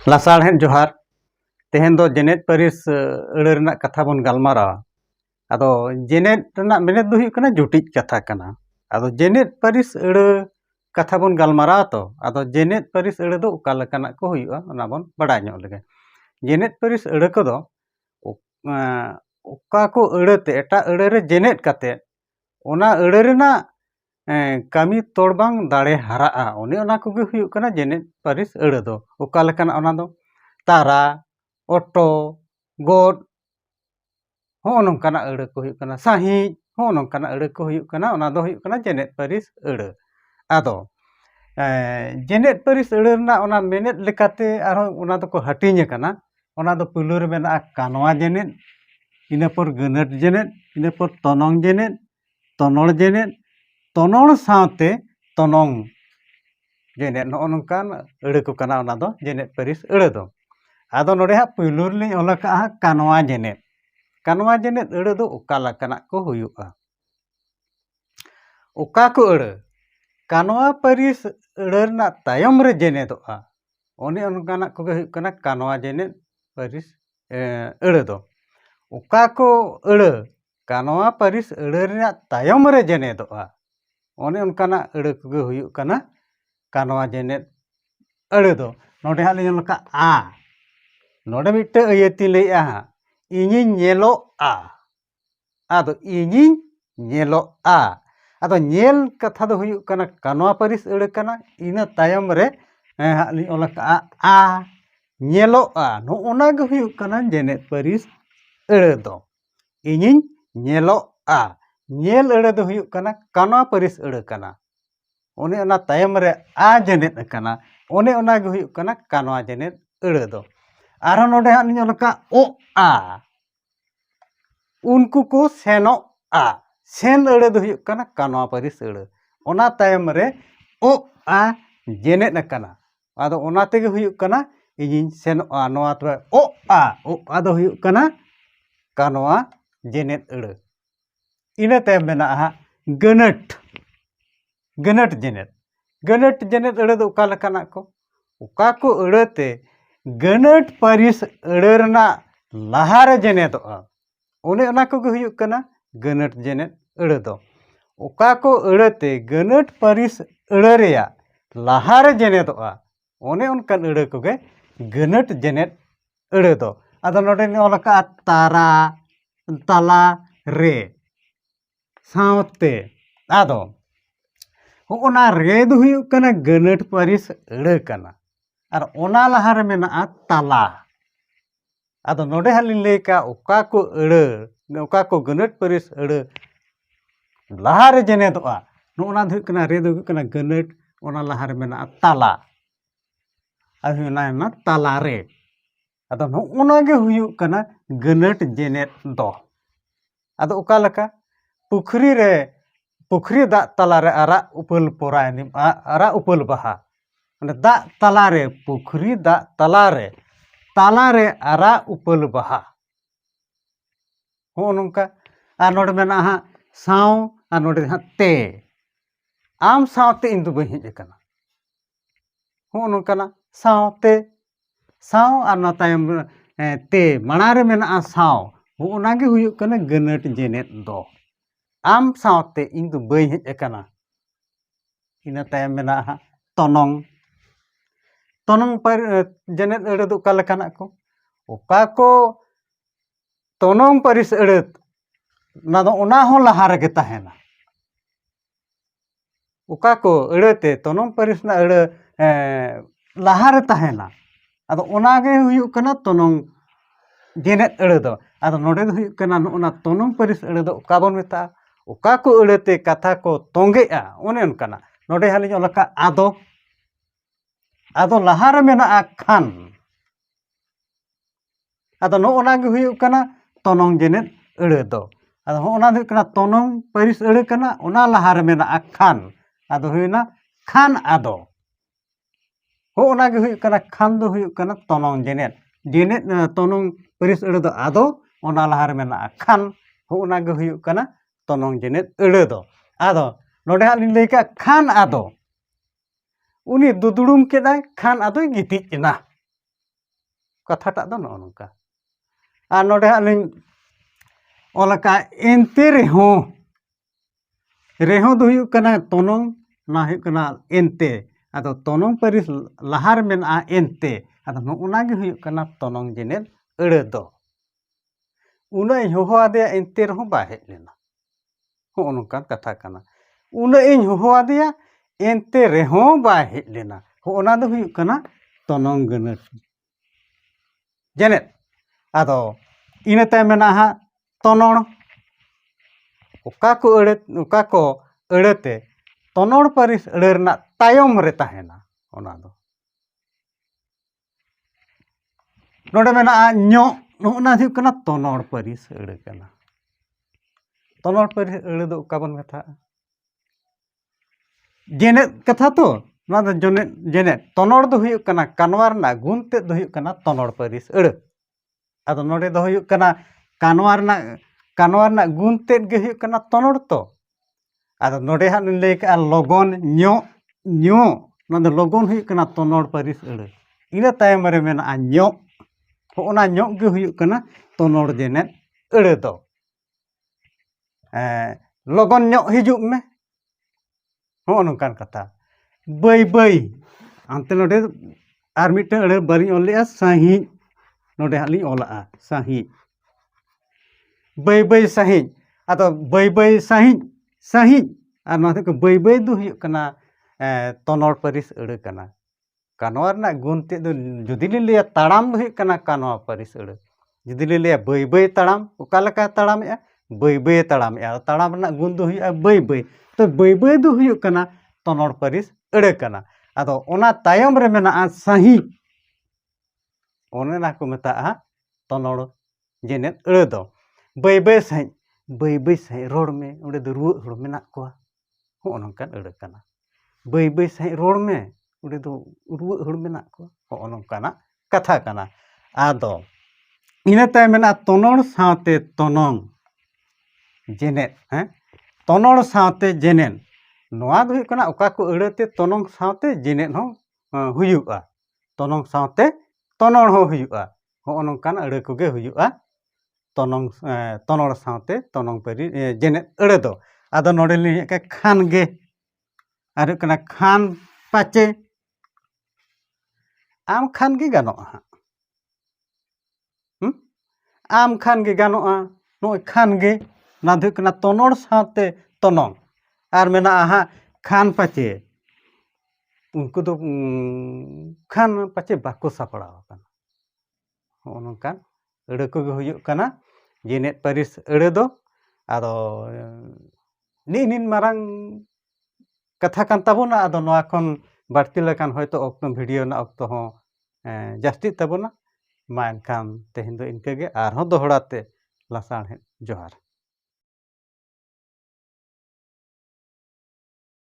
लासाड़हेन जोहार तेहन दो जेनेट परिस अड़े रना कथा बन गालमारावा आदो जेनेट रना मेनेट दो हुयुग कना जुटिज कथा कना आदो जेनेट परिस अड़े कथा बन गालमारावा तो आदो जेनेट परिस अड़े दो उका लेकाना को हुयुगा ओना बन बाडाय ᱧᱚᱜ लेगे जेनेट परिस अड़े कोदो उका को अड़ेते एटा अड़े रे जेनेट काते ओना अड़े रेना कमी तोड़बांग दाड़े हराआ ओने ओना कोगे हुयुग कना जेनेट परिस अड़े दो उका लेकाना ओना दो तारा ऑटो गोड हो नोंकाना अड़े को हुयुग कना साही हो नोंकाना अड़े को हुयुग कना ओना दो हुयुग कना जेनेट परिस अड़े आदो जेनेट परिस अड़े रना ओना मेनेट लेकाते आरो ओना दो को हटिंग कना ओना दो पुलु रे मेना कानवा जेनेट इना पर गनट जेनेट इना पर तनोंग जेनेट तनोड़ जेनेट तनोड़ सावते तनोंग जेनेट नो नोंकान अड़े को कना ओना दो जेनेट परिस अड़े दो आदो नोडे हा पुलु रे लिंग ओलका कानवा जेनेट अड़े दो उका लेकाना को हुयुगा उका को अड़े कानवा परिस अड़े रना तायम रे जेनेटोआ ओने ओनकाना कोगे हुयुग कना कानवा जेनेट परिस अड़े दो उका को अड़े कानवा परिस अड़े रना तायम रे जेनेटोआ ओने ओनकाना अड़े कोगे हुयुग कना कानवा जेनेट अड़े दो नोडे हा लिंग ओलका आ नोडे मिट्टे अयती लैया इᱧिᱧ ᱧᱮᱞᱚᱜᱼᱟ आदो इᱧिᱧ ᱧᱮᱞᱚᱜᱼᱟ आदो ñेल कथा दो हुयुग कना कानवा परिस अड़े कना इना तायम रे हाली ओलका आ ñेलᱚᱜᱼा नो ओना गे हुयुग कना जेनेट परिस अड़े दो इᱧिᱧ ᱧᱮᱞᱚᱜᱼा ñेल अड़े दो हुयुग कना कानवा परिस अड़े कना ओने ओना तायम रे आ जेनेट कना ओने ओना गे हुयुग कना कानवा जेनेट अड़े दो आरो नोडे हाली ओलका ओ आ उनको को सेनोआ सेन अड़े दो हुयुग कना कानवा परिस अड़े ओना तायम रे ओ आ जेनेट कना आदो ओना तेगे हुयुग कना इᱧिᱧ सेनोआ नोआ तबे ओ आ दो हुयुग कना कानवा जेनेट अड़े इना तायम मेना हा गनट जेनेट अड़े दो उका लेकाना को उका को अड़ेते गनट परिस अड़े रना लहारे जेनेटोआ ओने ओना कोगे हुयुग कना गनट जेनेट अड़े दो उका को अड़ेते गनट परिस अड़े रेया लहारे जेनेटोआ ओने ओनकान अड़े कोगे गनट जेनेट अड़े दो आदो नोडे ओलका तारा तला रे सावते आदो ओना रे दो हुयुग कना गनट परिस अड़े कना और ओना लहारे मेना तला आदो नोडे हाली लेका उका को अड़े उका को गनट परिस अड़े लहारे जेनेटोआ नो ओना दो हुयुग कना रे दो हुयुग कना गनट ओना लहारे मेना तला आहुना तला रे आदो नो ओना गे हुयुग कना गनट जेनेट दो आदो उका लेका पुखरी दा तला रे आरा उपल पोराय आरा उपल बहा माने दा तला रे पुखरी दा तला रे आरा उपल बहा हो नोंका आ नोडे मेना हा साव आ नोडे हा ते आम सावते इन दो बहि हेज कना हो नोंकाना सावते साव आ ना तायम ते माणा रे मेना साव हो ओना गे हुयुग कना गनट जेनेट दो आम सावते इन दो बहि हेज कना इना तायम मेना हा तनोंग पर जेनेट अड़े दो उका लेकाना को उका को तनोंग परिस अड़े ना दो ओना हो लहा रेगे ताहेना उका को अड़ेते तनोंग परिस ना अड़े लहा रे ताहेना आदो ओना गे हुयुग कना तनोंग जेनेट अड़े दो आदो नोडे दो हुयुग कना ओना तनोंग परिस अड़े दो उका बन मेता उका को अड़ेते कथा को तोंगेआ ओने ओनकाना नोडे हाली ओलका आदो लहारे मेना खान आदो नो ओना गे हुयुग कना तनोंग जेनेट अड़े दो आदो हो ओना दो कना तनोंग परिस अड़े कना ओना लहारे मेना खान आदो हुयना खान आदो हो ओना गे हुयुग कना खान दो हुयुग कना तनोंग जेनेट तनोंग परिस अड़े दो आदो ओना लहारे मेना खान हो ओना गे हुयुग कना तनोंग जेनेट अड़े दो आदो नोडे हाली लेका खान आदो उनी दुदुड़ुम केदाय खान आदोय गितिज एना कथाटा दो नौ नोंका और नोडे हालिंग ओलका एंते रेहों दो हुयुग कना तोनोंग ना हुयुग कना एंते आदो तोनोंग परिस लहार मेना एंते आदो नोना गे हुयुग कना तोनोंग जेनेत अड़े दो उना होहो आदे एंते रहो बा हेज लेना हो नोंका कथा कना उना इन होहो आदे एंते रेहों बा हेज लेना हो ओना दो हुयुग कना तोनोंग गना जेनेत आदो इना ताय मेना हा तोनोड़ उका को अड़ते तोनोड़ परिस अड़े रना तायम रे ताहेना ओना दो नोडे मेना न्यो नोना हुयुग कना तोनोड़ परिस अड़े कना तोनोड़ परिस अड़े दो उका बन कथा जेनेत कथा तो ना दो जेनेत तोनोड़ दो हुयुग कना कानवा रना गुण तेद दो हुयुग कना तोनोड़ परिस अड़े आदो नोडे दो हुयुग कना कानवा रना गुण तेद गे हुयुग कना तोनोड़ तो आदो नोडे हां लई का लगन न्यो न्यो ना दो लगन हुयुग कना तोनोड़ परिस अड़े इना तायम रे मेना न्यो हो ओना न्यो गे हुयुग कना तोनोड़ जेनेत अड़े दो लगन न्यो हिजुग में हो नोंकान कथा बई बई आंते नोडे आर मिटे अड़े बारी ओलेआ साही नोडे हाली ओला साही बई साही आदो बई साही साही और नोते को बई दो हुयुग कना तोनोड़ परिस अड़े कना कानवा रना गुण ते दो जुदी ले लिया ताड़ाम दो हुयुग कना कानवा परिस अड़े जुदी ले लिया बई ताड़ाम उका लका ताड़ामेआ बई ताड़ामेआ ताड़ाम रना गुण दो हुयुगा बई तो बई दो हुयुग कना तोनोड़ परिस अड़े कना आदो ओना तायम रे मेना साही ओने ना को मेता तोनोड़ जेनेत अड़े दो बई साही रोड़ में उड़े दो रुआ हड़ मेना को हो नोंकान अड़े कना बई साही रोड़ में उड़े दो रुआ हड़ मेना को हो नोंकाना कथा कना आदो इना ताय मेना तोनोड़ सावते तोनोंग जेनेत तोनोड़ सावते जेनेत नोआ दो हुयुग कना उका को अड़ेते तोनोंग सावते जेनेत हो हुयुगा तोनोंग सावते तोनोड़ हो हुयुगा हो नोंकान अड़े कोगे हुयुगा तोनोड़ सावते तोनोंग परि जेनेत अड़े दो आदो नोडे लि के खान गे आर कना खान पाचे आम खान गे गानोआ आम खान गे गानोआ नो खान गे ना दो कना तोनोड़ सावते तोनोंग आर मेना खान पाचे उनको तो खान पाचे बाको सापड़ाव कना हो नोंकान अड़े कोगे हुयुग कना जेनेत परिस अड़े दो आदो निन मारांग कथा कान ताबोना आदो नोआ खन बाड़ती लेकान होयतो ऑक्तो वीडियो ना ऑक्तो हो जास्ती ताबोना मा एनखान तेहेन दो इनके गे आर हो दोहड़ाते लासाण जोहार।